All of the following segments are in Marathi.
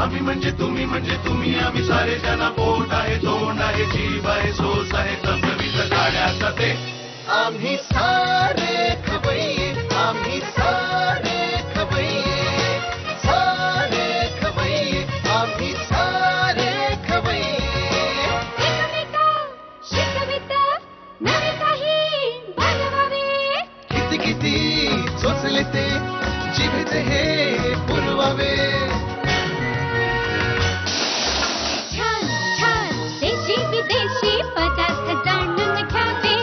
आम्ही म्हणजे तुम्ही आम्ही सारे जना पोट आहे तोंड आहे जीव आहे सोस आहे चमचमीत गाड्याचा ते आम्ही सारे खवय्ये आम्ही सारे खवय्ये आम्ही सारे खवय्ये शिकविता नवे काही बनवावे किती किती सोचले ते जिभेचे हे पुरवावे छान छान देशी विदेशी पदार्थ जाणून घ्यावे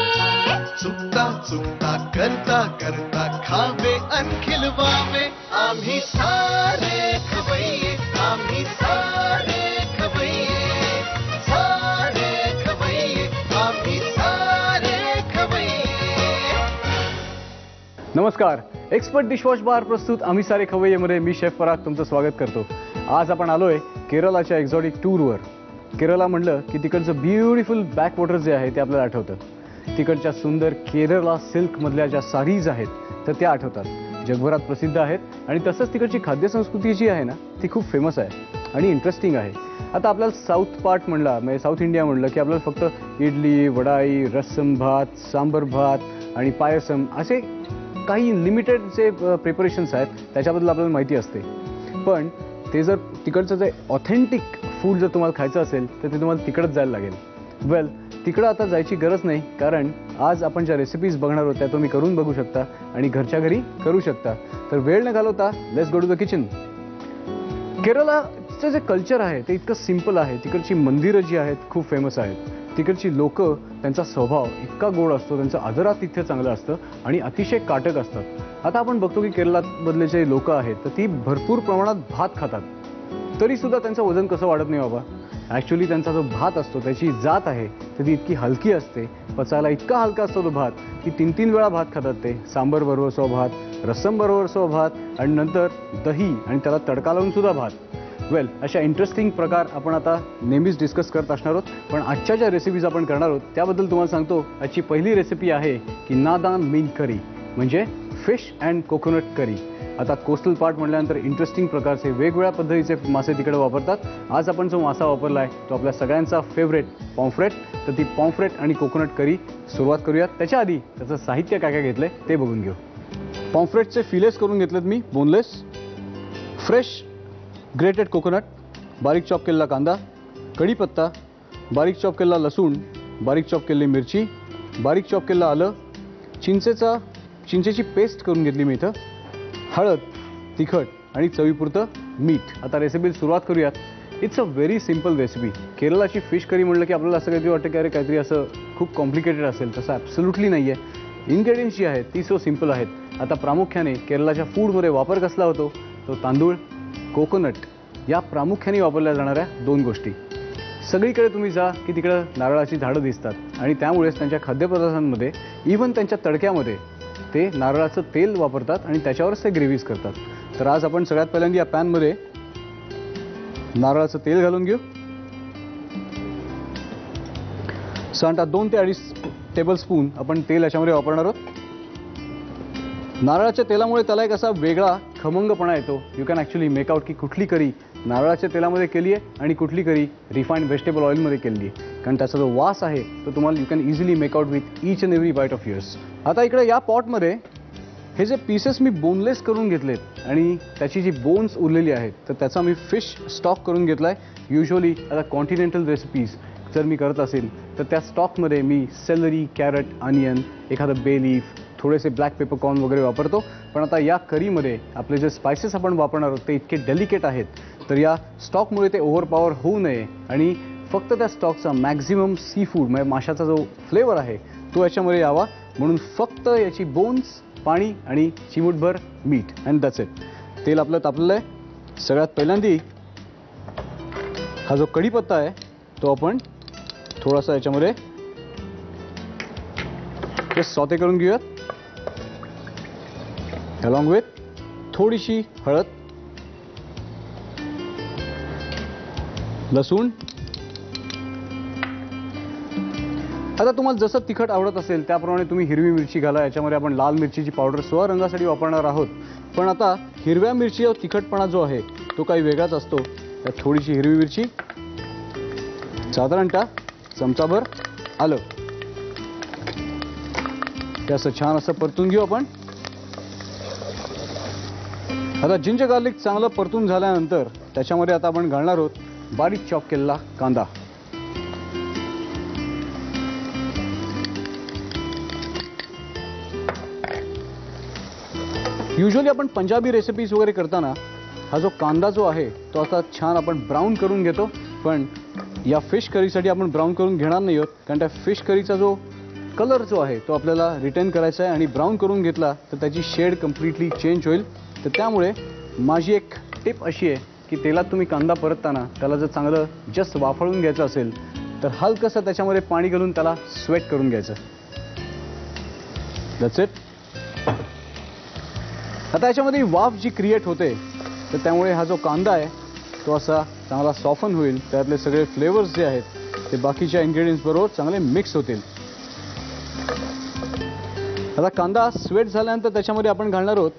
चुकता चुकता करता करता खावे अन खिलवावे आम्ही सारे खवय्ये आम्ही सारे खवय्ये आम्ही सारे खवय्ये. नमस्कार. एक्सपर्ट डिशवॉश बार प्रस्तुत आम्ही सारे खवय्येमध्ये मी शेफ पराग तुमचं स्वागत करतो. आज आपण आलोय केरळाच्या एक्झॉटिक टूरवर. केरळा म्हणलं की तिकडचं ब्युटिफुल बॅकवॉटर जे आहे ते आपल्याला आठवतं. तिकडच्या सुंदर केरळा सिल्कमधल्या ज्या साडीज आहेत तर त्या आठवतात. जगभरात प्रसिद्ध आहेत आणि तसंच तिकडची खाद्यसंस्कृती जी आहे ना ती खूप फेमस आहे आणि इंटरेस्टिंग आहे. आता आपल्याला साऊथ पार्ट म्हणला म्हणजे साऊथ इंडिया म्हणलं की आपल्याला फक्त इडली वडाई रस्सम भात सांबर भात आणि पायसम असे काही लिमिटेड जे प्रिपरेशन्स आहेत त्याच्याबद्दल आपल्याला माहिती असते. पण ते जर तिकडचं जे ऑथेंटिक फूड जर तुम्हाला खायचं असेल तर ते तुम्हाला तिकडंच जायला लागेल. वेल तिकडं आता जायची गरज नाही कारण आज आपण ज्या रेसिपीज बघणार आहोत त्या तुम्ही करून बघू शकता आणि घरच्या घरी करू शकता. तर वेळ न घालवता let's go to the kitchen. केरळाचं जे कल्चर आहे ते इतकं सिम्पल आहे. तिकडची मंदिरं जी आहेत खूप फेमस आहेत. तिकडची लोक त्यांचा स्वभाव इतका गोड असतो त्यांचं आदरातिथ्य चांगलं असतं आणि अतिशय काटक असतात. आता आपण बघतो की केरळामधले जे लोक आहेत तर ती भरपूर प्रमाणात भात खातात तरीसुद्धा त्यांचं वजन कसं वाढत नाही बाबा. ॲक्च्युली त्यांचा जो भात असतो त्याची जात आहे तर ती इतकी हलकी असते पचायला इतका हलका असतो तो भात की 3-3 वेळा भात खातात ते. सांबर बरोबर सो भात रस्सम बरोबर सो भात आणि नंतर दही आणि त्याला तडका लावून सुद्धा भात. वेल अशा इंटरेस्टिंग प्रकार आपण आता नेहमीच डिस्कस करत असणार आहोत. पण आजच्या ज्या रेसिपीज आपण करणार आहोत त्याबद्दल तुम्हाला सांगतो. आजची पहिली रेसिपी आहे की नादान मीन करी म्हणजे फिश अँड कोकोनट करी. आता कोस्टल पार्ट म्हटल्यानंतर इंटरेस्टिंग प्रकारचे वेगवेगळ्या पद्धतीचे मासे तिकडे वापरतात. आज आपण जो मासा वापरला आहे तो आपल्या सगळ्यांचा फेवरेट पॉम्फ्रेट. तर ती पॉम्फ्रेट आणि कोकोनट करी सुरुवात करूयात. त्याच्या आधी त्याचं साहित्य काय काय घेतलंय ते बघून घेऊ. पॉम्फ्रेटचे फिलेस करून घेतलेत मी बोनलेस. फ्रेश ग्रेटेड कोकोनट, बारीक चॉप केलेला कांदा, कढीपत्ता, बारीक चॉप केलेला लसूण, बारीक चॉप केलेली मिरची, बारीक चॉप केलेलं आलं, चिंचेची पेस्ट करून घेतली मी इथं, हळद, तिखट आणि चवीपुरतं मीठ. आता रेसिपीला सुरुवात करूयात. It's a very simple recipe. केरळाची फिश करी म्हणलं की आपल्याला असं काहीतरी वाटतं की अरे काहीतरी असं खूप कॉम्प्लिकेटेड असेल. तसं ॲब्सोल्युटली नाही आहे. इन्ग्रेडियंट्स जी आहेत ती सो सिम्पल आहेत. आता प्रामुख्याने केरळाच्या फूडमध्ये वापर कसला होतो तो तांदूळ कोकोनट या प्रामुख्याने वापरल्या जाणाऱ्या 2 गोष्टी. सगळीकडे तुम्ही जा की तिकडं नारळाची झाडं दिसतात आणि त्यामुळेच त्यांच्या खाद्यपदार्थांमध्ये इव्हन त्यांच्या तडक्यामध्ये ते नारळाचं तेल वापरतात आणि त्याच्यावरच ते ग्रेव्हीज करतात. तर आज आपण सगळ्यात पहिल्यांदा या पॅनमध्ये नारळाचं तेल घालून घेऊ. साधारणतः 2 ते 2.5 टेबलस्पून आपण तेल याच्यामध्ये वापरणार आहोत. नारळाच्या तेलामुळे त्याला एक असा वेगळा खमंगपणा येतो. You can actually make out की कुठली करी नारळाच्या तेलामध्ये केली आहे आणि कुठली करी रिफाईंड व्हेजिटेबल ऑइलमध्ये केली आहे. कारण त्याचा जो वास आहे तो तुम्हाला you can easily make out with each and every bite of yours. आता इकडे या पॉटमध्ये हे जे पीसेस मी बोनलेस करून घेतलेत आणि त्याची जी बोन्स उरलेली आहेत तर त्याचा मी फिश स्टॉक करून घेतला आहे. युजली आता कॉन्टिनेंटल रेसिपीज जर मी करत असेल तर त्या स्टॉकमध्ये मी सेलरी कॅरट अनियन एखादं बे लीफ थोडेसे ब्लॅक पेपरकॉर्न वगैरे वापरतो. पण आता या करीमध्ये आपले जे स्पायसेस आपण वापरणार आहोत ते इतके डेलिकेट आहेत तर या स्टॉकमुळे ते ओव्हरपॉवर होऊ नये आणि फक्त त्या स्टॉकचा मॅक्झिमम सी फूड म्हणजे माशाचा जो फ्लेवर आहे तो याच्यामध्ये यावा म्हणून फक्त याची बोन्स पाणी आणि चिमूटभर मीठ अँड दॅट्स इट. तेल आपलं तापलेलं आहे. सगळ्यात पहिल्यांदा हा जो कढीपत्ता आहे तो आपण थोडासा याच्यामध्ये सॉते करून घेऊयात. अलॉंग विथ थोडीशी हळद, लसूण. आता तुम्हाला जसं तिखट आवडत असेल त्याप्रमाणे तुम्ही हिरवी मिरची घाला. याच्यामध्ये आपण लाल मिरचीची पावडर स्व रंगासाठी वापरणार आहोत. पण आता हिरव्या मिरचीचा तिखटपणा जो आहे तो काही वेगळाच असतो. त्यात थोडीशी हिरवी मिरची, साधारणतः चमचाभर आलं. ते असं छान असं परतून घेऊ आपण. आता जिंजर गार्लिक चांगलं परतून झाल्यानंतर त्याच्यामध्ये आता आपण घालणार आहोत बारीक चॉप केलेला कांदा. युजली आपण पंजाबी रेसिपीज वगैरे करताना हा जो कांदा जो आहे तो आता छान आपण ब्राऊन करून घेतो, पण या फिश करीसाठी आपण ब्राऊन करून घेणार नाही आहोत, कारण त्या फिश करीचा जो कलर जो आहे तो आपल्याला रिटेन करायचा आहे आणि ब्राऊन करून घेतला तर त्याची शेड कम्प्लिटली चेंज होईल. तर त्यामुळे माझी एक टिप अशी आहे की तेलात तुम्ही कांदा परतताना त्याला जर चांगलं जस्ट वाफळून घ्यायचं असेल तर हलकंसं त्याच्यामध्ये पाणी घालून त्याला स्वेट करून घ्यायचं. That's it. आता याच्यामध्ये वाफ जी क्रिएट होते तर त्यामुळे हा जो कांदा आहे तो असा चांगला सॉफन होईल. त्यातले सगळे फ्लेवर्स जे आहेत ते बाकीच्या इन्ग्रेडियंट्स बरोबर चांगले मिक्स होतील. आता कांदा स्वेट झाल्यानंतर त्याच्यामध्ये आपण घालणार आहोत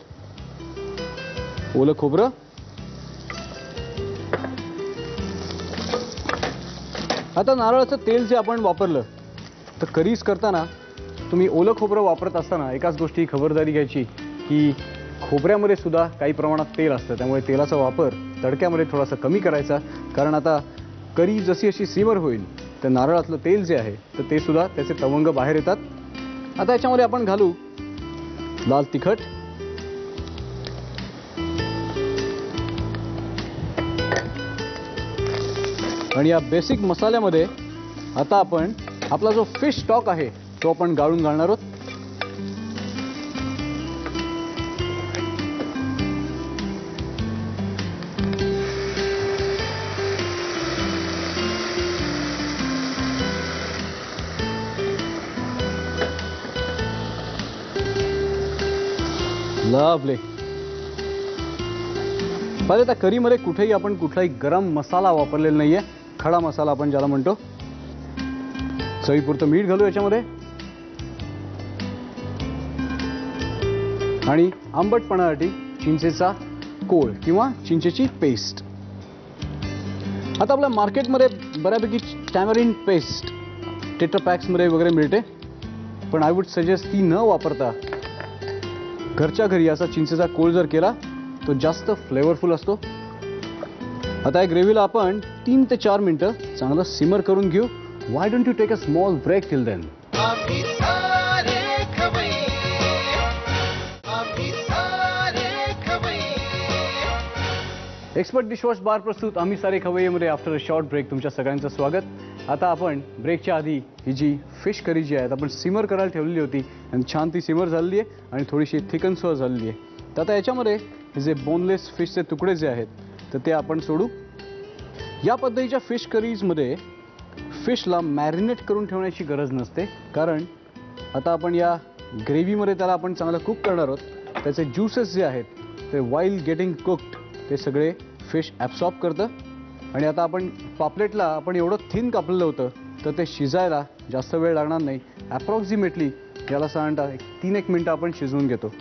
ओलं खोबरं, आता नारळाचं तेल जे आपण वापरलं तर करीज करताना तुम्ही ओलं खोबरं वापरत असताना एकाच गोष्टी खबरदारी घ्यायची की खोबऱ्यामध्ये सुद्धा काही प्रमाणात तेल असतं, त्यामुळे तेलाचा वापर तडक्यामध्ये थोडासा कमी करायचा, कारण आता करी जशी अशी सिमर होईल तर नारळातलं तेल जे आहे तर ते सुद्धा त्याचे तवंग बाहेर येतात. आता याच्यामध्ये आपण घालू लाल तिखट, आणि या बेसिक मसाल्यामध्ये आता आपण आपला जो फिश स्टॉक आहे तो आपण गाळून घालणार आहोत. लवली. पहिले त्या करीमध्ये कुठेही आपण कुठलाही गरम मसाला वापरलेला नाहीये, खडा मसाला आपण ज्याला म्हणतो. चवीपुरतं मीठ घालू याच्यामध्ये आणि आंबटपणासाठी चिंचेचा कोळ किंवा चिंचेची पेस्ट. आता आपल्या मार्केटमध्ये बऱ्यापैकी टॅमरिन पेस्ट टेट्रापॅक्समध्ये वगैरे मिळते, पण आय वुड सजेस्ट ती न वापरता घरच्या घरी असा चिंचेचा कोळ जर केला तो जास्त फ्लेवरफुल असतो. आता या ग्रेव्हीला आपण 3 ते 4 मिनिटं चांगलं सिमर करून घेऊ. Why don't you take a small break till then. आम्ही सारे खवय्ये, आम्ही सारे खवय्ये. एक्सपर्ट डिशवॉश बार प्रस्तुत आम्ही सारे खवय्येमध्ये आफ्टर अ शॉर्ट ब्रेक तुमच्या सगळ्यांचं स्वागत. आता आपण ब्रेकच्या आधी ही जी फिश करी जी आहे आपण सिमर करायला ठेवलेली होती आणि छान ती सिमर झालेली आहे आणि थोडीशी थिकन सुद्धा झालेली आहे. तर आता याच्यामध्ये हे जे बोनलेस फिशचे तुकडे जे आहेत तर ते आपण सोडू. या पद्धतीच्या फिश करीजमध्ये फिशला मॅरिनेट करून ठेवण्याची गरज नसते, कारण आता आपण या ग्रेव्हीमध्ये त्याला आपण चांगलं कुक करणार आहोत. त्याचे ज्युसेस जे आहेत ते वाईल गेटिंग कुक्ड ते सगळे फिश ॲब्सॉर्ब करतं. आणि आता आपण पापलेटला आपण एवढं थिन कापलेलं होतं तर ते शिजायला जास्त वेळ लागणार नाही. ॲप्रॉक्सिमेटली याला साधारणतः 3-1 मिनटं आपण शिजवून घेतो.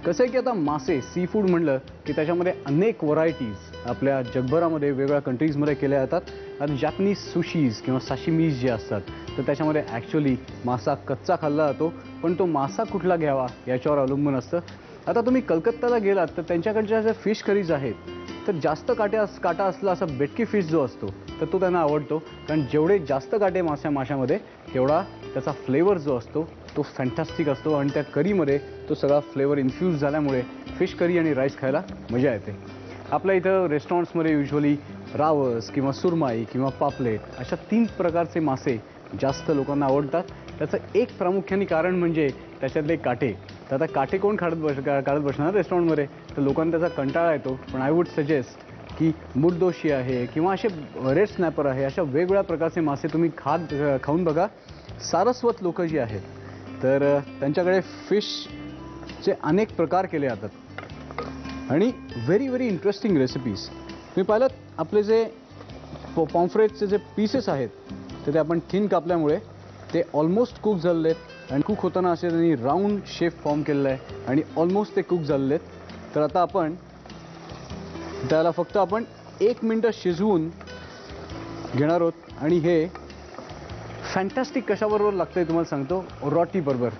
कसं आहे की आता मासे सी फूड म्हणलं की त्याच्यामध्ये अनेक व्हरायटीज आपल्या जगभरामध्ये वेगवेगळ्या कंट्रीजमध्ये केल्या जातात. आता जॅपनीज सुशीज किंवा साशिमीज जे असतात तर त्याच्यामध्ये ॲक्च्युली मासा कच्चा खाल्ला जातो, पण तो मासा कुठला घ्यावा याच्यावर अवलंबून असतं. आता तुम्ही कलकत्त्याला गेलात तर त्यांच्याकडच्या ज्या फिश करीज आहेत तर जास्त काटा असला असा बेटकी फिश जो असतो तर तो त्यांना आवडतो, कारण जेवढे जास्त काटे माशामध्ये तेवढा त्याचा फ्लेवर जो असतो तो फॅन्टॅस्टिक असतो आणि त्या करीमध्ये तो सगळा फ्लेवर इन्फ्यूज झाल्यामुळे फिश करी आणि राईस खायला मजा येते. आपल्या इथं रेस्टॉरंट्समध्ये युजली रावस किंवा सुरमाई किंवा पापलेट अशा 3 प्रकारचे मासे जास्त लोकांना आवडतात. त्याचं एक प्रामुख्याने कारण म्हणजे त्याच्यातले काटे. तर आता काटे कोण काढत बसणार रेस्टॉरंटमध्ये, तर लोकांना त्याचा कंटाळा येतो. पण आय वुड सजेस्ट की मुर्दोशी आहे किंवा असे रेड स्नॅपर आहे, अशा वेगवेगळ्या प्रकारचे मासे तुम्ही खाऊन बघा. सारस्वत लोक जी आहेत तर त्यांच्याकडे फिशचे अनेक प्रकार केले जातात आणि व्हेरी व्हेरी इंटरेस्टिंग रेसिपीज. तुम्ही पाहिलं आपले जे पॉम्फ्रेटचे जे पीसेस आहेत तर ते आपण थिन कापल्यामुळे ते ऑलमोस्ट कुक झालेले आहेत आणि कुक होताना असे त्यांनी राऊंड शेप फॉर्म केलेला आहे आणि ऑलमोस्ट ते कुक झालेले आहेत. तर आता आपण त्याला फक्त आपण 1 मिनिट शिजवून घेणार आहोत आणि हे फॅन्टॅस्टिक कशाबरोबर लागतंय तुम्हाला सांगतो, ओरोटी बरोबर.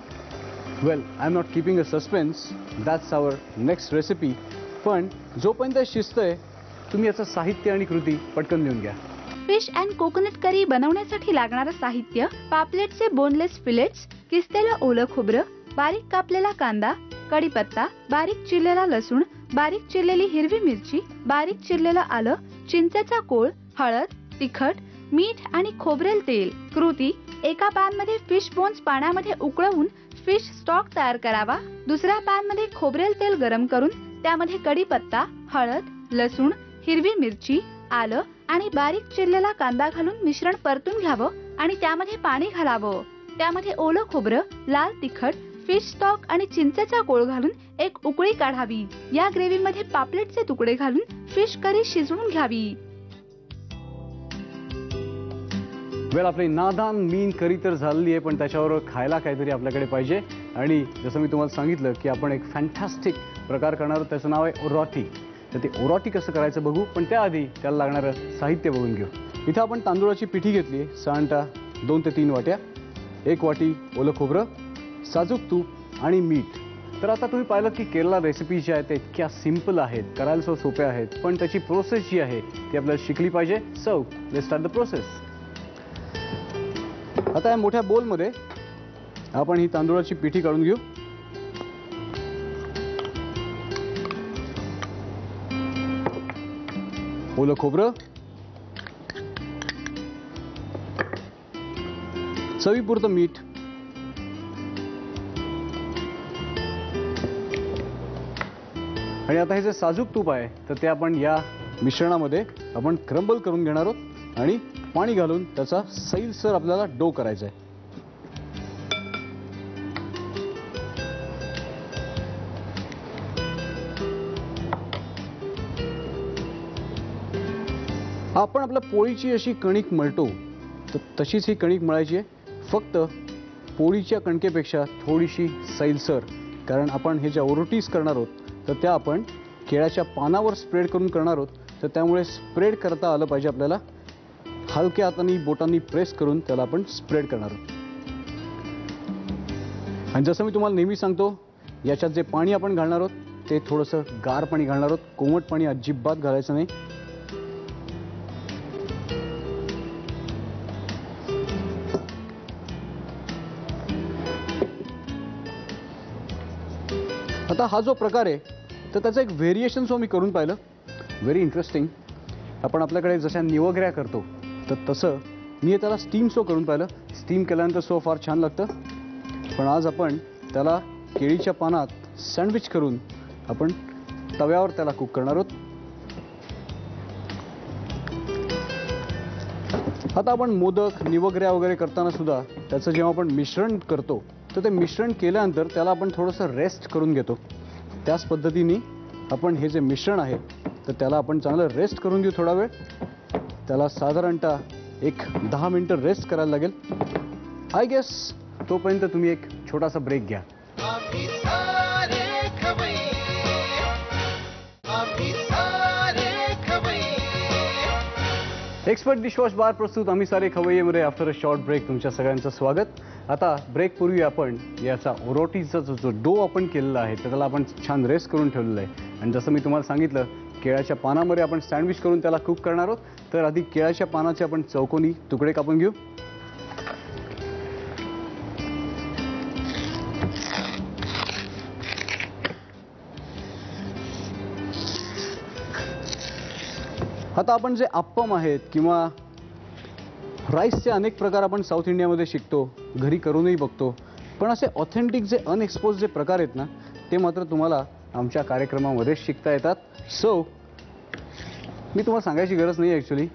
Well, I am not keeping a suspense, that's our next recipe. पण जोपर्यंत शिजतंय तुम्ही याचं साहित्य आणि कृती पटकन लिहून घ्या. फिश अँड कोकोनट करी बनवण्यासाठी लागणारं साहित्य: पापलेटचे बोनलेस फिलेट्स, किसलेलं ओलं खोबरं, बारीक कापलेला कांदा, कढीपत्ता, बारीक चिरलेला लसूण, बारीक चिरलेली हिरवी मिरची, बारीक चिरलेलं आलं, चिंचेचा कोळ, हळद, तिखट, मीठ आणि खोबरेल तेल. कृती: एका पॅन मध्ये फिश बोन्स पाण्यामध्ये उकळवून फिश स्टॉक तयार करावा. दुसऱ्या पॅन मध्ये खोबरेल तेल गरम करून त्यामध्ये कढीपत्ता, हळद, लसूण, हिरवी मिरची, आलं आणि बारीक चिरलेला कांदा घालून मिश्रण परतून घ्यावं आणि त्यामध्ये पाणी घालावं. त्यामध्ये ओलं खोबरं, लाल तिखट, फिश स्टॉक आणि चिंचेचा कोळ घालून एक उकळी काढावी. या ग्रेव्ही मध्ये पापलेटचे तुकडे घालून फिश करी शिजवून घ्यावी. वेल, आपली नादान मीन करी तर झालेली आहे, पण त्याच्यावर खायला काहीतरी आपल्याकडे पाहिजे. आणि जसं मी तुम्हाला सांगितलं की आपण एक फॅन्टॅस्टिक प्रकार करणार आहोत, त्याचं नाव आहे ओरोटी. तर ते ओरोटी कसं करायचं बघू, पण त्याआधी त्याला लागणारं साहित्य बघून घेऊ. इथं आपण तांदूळाची पिठी घेतली आहे, साधारणतः 2 ते 3 वाट्या, 1 वाटी ओलं खोबरं, साजूक तूप आणि मीठ. तर आता तुम्ही पाहिलं की केरला रेसिपी ज्या आहेत त्या इतक्या सिम्पल आहेत, करायला सो सोप्या आहेत, पण त्याची प्रोसेस जी आहे ती आपल्याला शिकली पाहिजे. So let's start the process. आता या मोठ्या बोलमध्ये आपण ही तांदूळाची पिठी काढून घेऊ. ओलं खोबरं, चवीपुरतं मीठ, आणि आता हे जे साजूक तूप आहे तर ते आपण या मिश्रणामध्ये आपण क्रम्बल करून घेणार आहोत आणि पाणी घालून त्याचा सैलसर आपल्याला डो करायचा आहे. आपण आपल्या पोळीची अशी कणिक मळतो तर तशीच ही कणिक मळायची आहे, फक्त पोळीच्या कणकेपेक्षा थोडीशी सैलसर. कारण आपण हे ज्या ओरोटीज करणार आहोत तर त्या आपण केळ्याच्या पानावर स्प्रेड करून करणार आहोत, तर त्यामुळे स्प्रेड करता आलं पाहिजे आपल्याला. हलक्या हातांनी बोटांनी प्रेस करून त्याला आपण स्प्रेड करणार आहोत. आणि जसं मी तुम्हाला नेहमी सांगतो, याच्यात जे पाणी आपण घालणार आहोत ते थोडंसं गार पाणी घालणार आहोत, कोमट पाणी अजिबात घालायचं नाही. आता हा जो प्रकार आहे तर त्याचं एक व्हेरिएशन मी करून पाहिलं, व्हेरी इंटरेस्टिंग. आपण आपल्याकडे जशा निवगऱ्या करतो तर तसं मी त्याला स्टीम सो करून पाहिलं. स्टीम केल्यानंतर सो फार छान लागतं, पण आज आपण त्याला केळीच्या पानात सँडविच करून आपण तव्यावर त्याला कुक करणार आहोत. आता आपण मोदक, निवगऱ्या वगैरे करताना सुद्धा त्याचं जेव्हा आपण मिश्रण करतो तर ते मिश्रण केल्यानंतर त्याला आपण थोडंसं रेस्ट करून घेतो. त्याच पद्धतीने आपण हे जे मिश्रण आहे तर त्याला आपण चांगलं रेस्ट करून घेऊ थोडा वेळ. त्याला साधारणतः एक 10 मिनिटं रेस्ट करायला लागेल. आय गेस तोपर्यंत तुम्ही एक छोटासा ब्रेक घ्या. आम्ही सारे खवय्ये, आम्ही सारे खवय्ये. एक्सपर्ट डिशवॉश बार प्रस्तुत आम्ही सारे खवय्येमध्ये आफ्टर अ शॉर्ट ब्रेक तुमच्या सगळ्यांचं स्वागत. आता ब्रेकपूर्वी आपण याचा ओरोटीचा जो डो आपण केलेला आहे तर त्याला आपण छान रेस्ट करून ठेवलेला आहे. आणि जसं मी तुम्हाला सांगितलं, केळ्याच्या पानामध्ये आपण सँडविच करून त्याला कुक करणार आहोत. तर आधी केळ्याच्या पानाचे आपण चौकोनी तुकडे कापून घेऊ. आता आपण जे अप्पम आहेत किंवा राईसचे अनेक प्रकार आपण साऊथ इंडियामध्ये शिकतो, घरी करूनही बघतो, पण असे ऑथेंटिक जे अनएक्सपोज जे प्रकार आहेत ना ते मात्र तुम्हाला आमच्या कार्यक्रमामध्ये शिकता येतात. सो मी तुम्हाला सांगायची गरज नाही actually.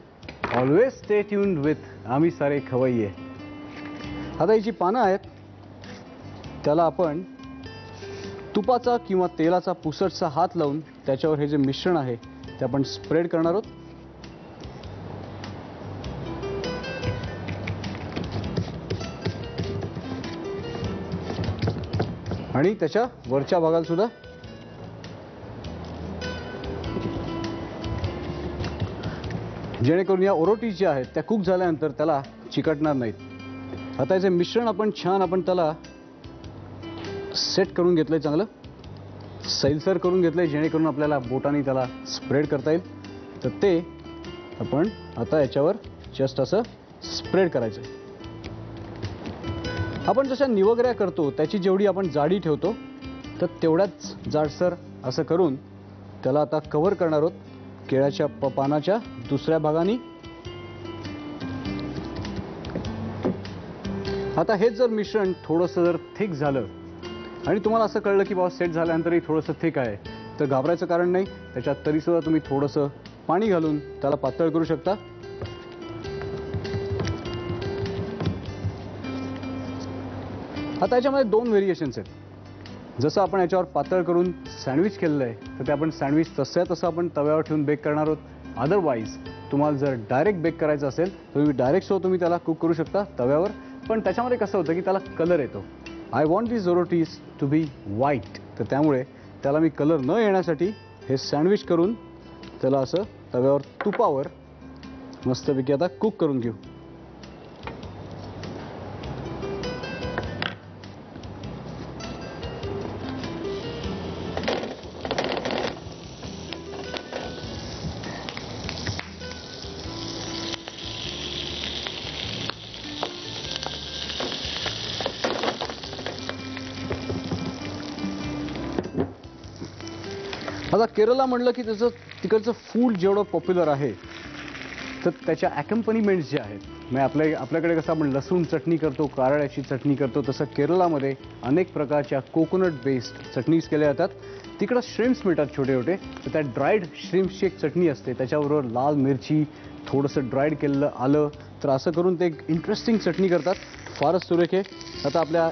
Always stay tuned with आम्ही सारे खवय्ये. आता ही जी पानं आहेत त्याला आपण तुपाचा किंवा तेलाचा पुसटसा हात लावून त्याच्यावर हे जे मिश्रण आहे ते आपण स्प्रेड करणार आहोत. आणि त्याच्या वरच्या भागाला सुद्धा जेणेकरून या ओरोटीज ज्या आहेत त्या कुक झाल्यानंतर त्याला चिकटणार नाहीत. आता याचे मिश्रण आपण छान त्याला सेट करून घेतलंय, चांगलं सैलसर करून घेतलंय जेणेकरून आपल्याला बोटाने त्याला स्प्रेड करता येईल. तर ते आपण आता याच्यावर जस्ट असं स्प्रेड करायचं. आपण जशा निवगऱ्या करतो त्याची जेवढी आपण जाडी ठेवतो तर तेवढ्याच जाडसर असं करून त्याला आता कव्हर करणार आहोत केळ्याच्या पानाच्या दुसऱ्या भागाने. आता हे जर मिश्रण थोडंसं जर थिक झालं आणि तुम्हाला असं कळलं की बाबा सेट झाल्यानंतरही थोडंसं थिक आहे तर घाबरायचं कारण नाही. त्याच्यात तरीसुद्धा तुम्ही थोडंसं पाणी घालून त्याला पातळ करू शकता. आता याच्यामध्ये 2 व्हेरिएशन्स आहेत. जसं आपण याच्यावर पातळ करून सँडविच केलेलं आहे तर ते आपण सँडविच तसं आपण तव्यावर ठेवून बेक करणार आहोत. अदरवाईज तुम्हाला जर डायरेक्ट बेक करायचं असेल तर तुम्ही डायरेक्ट तुम्ही त्याला कुक करू शकता तव्यावर. पण त्याच्यामध्ये कसं होतं की त्याला कलर येतो. I want this Orottis to be white. तर त्यामुळे त्याला मी कलर न येण्यासाठी हे सँडविच करून त्याला असं तव्यावर तुपावर मस्तपैकी आता कुक करून घेऊ. आता केरला म्हणलं की त्याचं तिकडचं फूड जेवढं पॉप्युलर आहे तर त्याच्या ॲकम्पनिमेंट्स जे आहेत म्हणजे आपल्याकडे कसं आपण लसूण चटणी करतो, कारळ्याची चटणी करतो, तसं केरलामध्ये अनेक प्रकारच्या कोकोनट बेस्ड चटणीज केल्या जातात. तिकडं श्रिम्प्स मिळतात छोटे छोटे. तर त्या ड्राईड श्रिम्प्सची एक चटणी असते, त्याच्याबरोबर लाल मिरची, थोडंसं ड्राईड केलेलं आलं, तर असं करून ते एक इंटरेस्टिंग चटणी करतात. फारच सुरेख आहे. आता आपल्या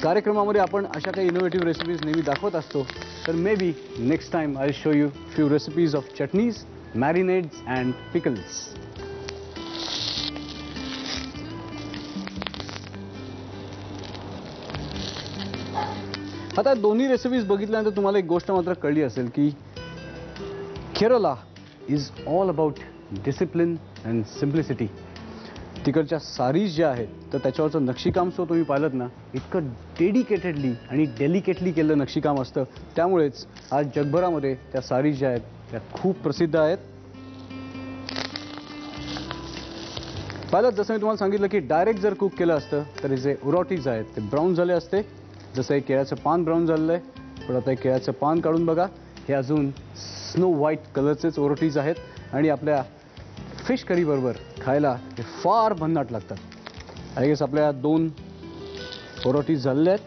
कार्यक्रमामध्ये आपण अशा काही इनोव्हेटिव्ह रेसिपीज नेहमी दाखवत असतो. तर may be next time I show you few recipes of chutneys, marinades and pickles. आता दोन्ही रेसिपीज बघितल्यानंतर तुम्हाला एक गोष्ट मात्र कळली असेल की Kerala is all about discipline and simplicity. तिकडच्या सारीज ज्या आहेत तर त्याच्यावरचं नक्षीकाम तुम्ही पाहिलं ना, इतकं डेडिकेटेडली आणि डेलिकेटली केलेलं नक्षीकाम असतं. त्यामुळेच आज जगभरामध्ये त्या सारीज ज्या आहेत त्या खूप प्रसिद्ध आहेत. पाहिलं जसं मी तुम्हाला सांगितलं की डायरेक्ट जर कुक केलं असतं तर जे ओरोटीज आहेत ते ब्राऊन झाले असते. जसं हे केळ्याचं पान ब्राऊन झालेलं आहे, पण आता हे केळ्याचं पान काढून बघा, हे अजून स्नो व्हाईट कलरचेच ओरोटीज आहेत आणि आपल्या फिश करीबरोबर खायला हे फार भन्नाट लागतात. आय गेस आपल्या 2 ओरोटीज झालेले आहेत.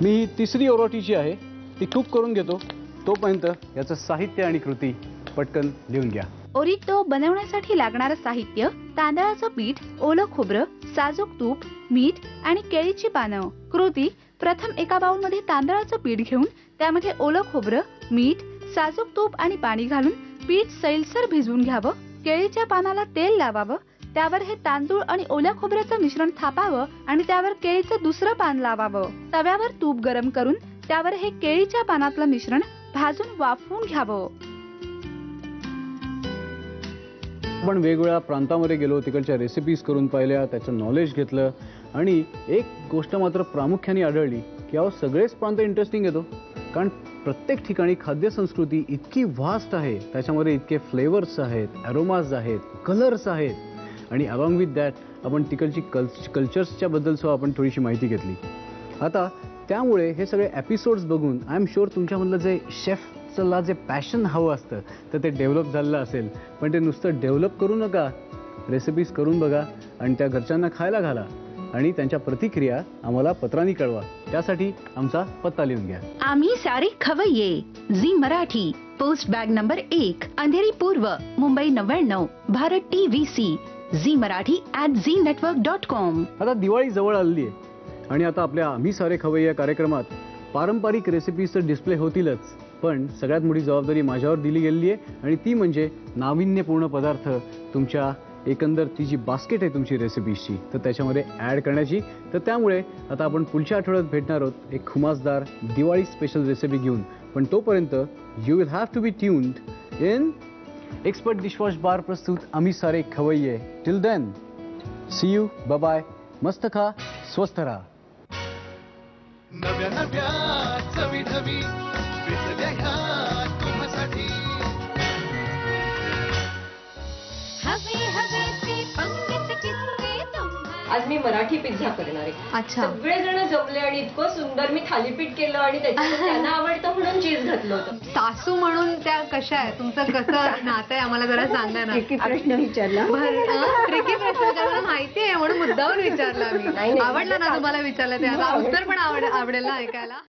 मी ही तिसरी ओरोटी जी आहे ती कुक करून घेतो. तोपर्यंत याचं साहित्य आणि कृती पटकन लिहून घ्या. ओरिटो बनवण्यासाठी लागणारं साहित्य: तांदळाचं पीठ, ओलं खोबरं, साजूक तूप, मीठ आणि केळीची पानं. कृती: प्रथम एका बाउलमध्ये तांदळाचं पीठ घेऊन त्यामध्ये ओलं खोबरं, मीठ, साजूक तूप आणि पाणी घालून पीठ सैलसर भिजवून घ्यावं. केळीच्या पानाला तेल लावावं, त्यावर हे तांदूळ आणि ओल्या खोबऱ्याचं मिश्रण थापावं आणि त्यावर केळीचं दुसरं पान लावावं. तव्यावर तूप गरम करून त्यावर हे केळीच्या पानातलं मिश्रण भाजून वाफवून घ्यावं. आपण वेगवेगळ्या प्रांतामध्ये गेलो, तिकडच्या रेसिपीज करून पाहिल्या, त्याचं नॉलेज घेतलं आणि एक गोष्ट मात्र प्रामुख्याने आढळली की अहो सगळेच प्रांत इंटरेस्टिंग येतो. कारण प्रत्येक ठिकाणी खाद्य संस्कृती इतकी व्हास्ट आहे, त्याच्यामध्ये इतके फ्लेवर्स आहेत, अरोमाज आहेत, कलर्स आहेत आणि अलॉंग विथ दॅट आपण तिकडची कल्चर्सच्या बद्दल सुद्धा आपण थोडीशी माहिती घेतली. आता त्यामुळे हे सगळे एपिसोड्स बघून आय एम शुअर तुमच्यामधलं जे शेफला जे पॅशन हवं असतं तर ते डेव्हलप झालेलं असेल. पण ते नुसतं डेव्हलप करू नका, रेसिपीज करून बघा आणि त्या घरच्यांना खायला घाला आणि त्यांच्या प्रतिक्रिया आम्हाला पत्रांनी कळवा. त्यासाठी आमचा पत्ता लिहून घ्या. आम्ही सारे खवय्ये, Zee Marathi, post bag number 1, Andheri पूर्व, Mumbai 99, Bharat TVC, Zee Marathi @znetwork.com. आता दिवाळी जवळ आली आहे आणि आता आपल्या आम्ही सारे खवय्ये कार्यक्रमात पारंपरिक रेसिपीजचं डिस्प्ले होतीलच, पण सगळ्यात मोठी जबाबदारी माझ्यावर दिली गेलेली आहे आणि ती म्हणजे नाविन्यपूर्ण पदार्थ तुमच्या एकंदर ती जी बास्केट आहे तुमची रेसिपीजची तर त्याच्यामध्ये ॲड करण्याची. तर त्यामुळे आता आपण पुढच्या आठवड्यात भेटणार आहोत एक खुमासदार दिवाळी स्पेशल रेसिपी घेऊन. पण तोपर्यंत you will have to be tuned in expert dishwash bar प्रस्तुत आम्ही सारे खवय्ये. Till then see you, bye bye. मस्त खा, स्वस्थ राहा. नव्या नव्या चवी ढवी विसरल्या ह्या तुम्हासाठी. हवे हवेचे पंगत किस्से तुम्हा. आज मी मराठी पिझ्झा करणार आहे. अच्छा. सगळेजण जमले आणि इतकं सुंदर मी थालीपीठ केलं आणि त्याच्यात त्यांना आवडतं म्हणून चीज घातलं होतं. सासू म्हणून त्या कशा आहे, तुमचं कसं नातं आहे आम्हाला जरा सांगा ना. प्रश्न विचारला. ट्रिकी प्रश्न मला माहिती आहे म्हणून मुद्दावर विचारला मी. नाही. आवडला ना तुम्हाला विचारलं ते, आता उत्तर पण आवडेल ना ऐकायला.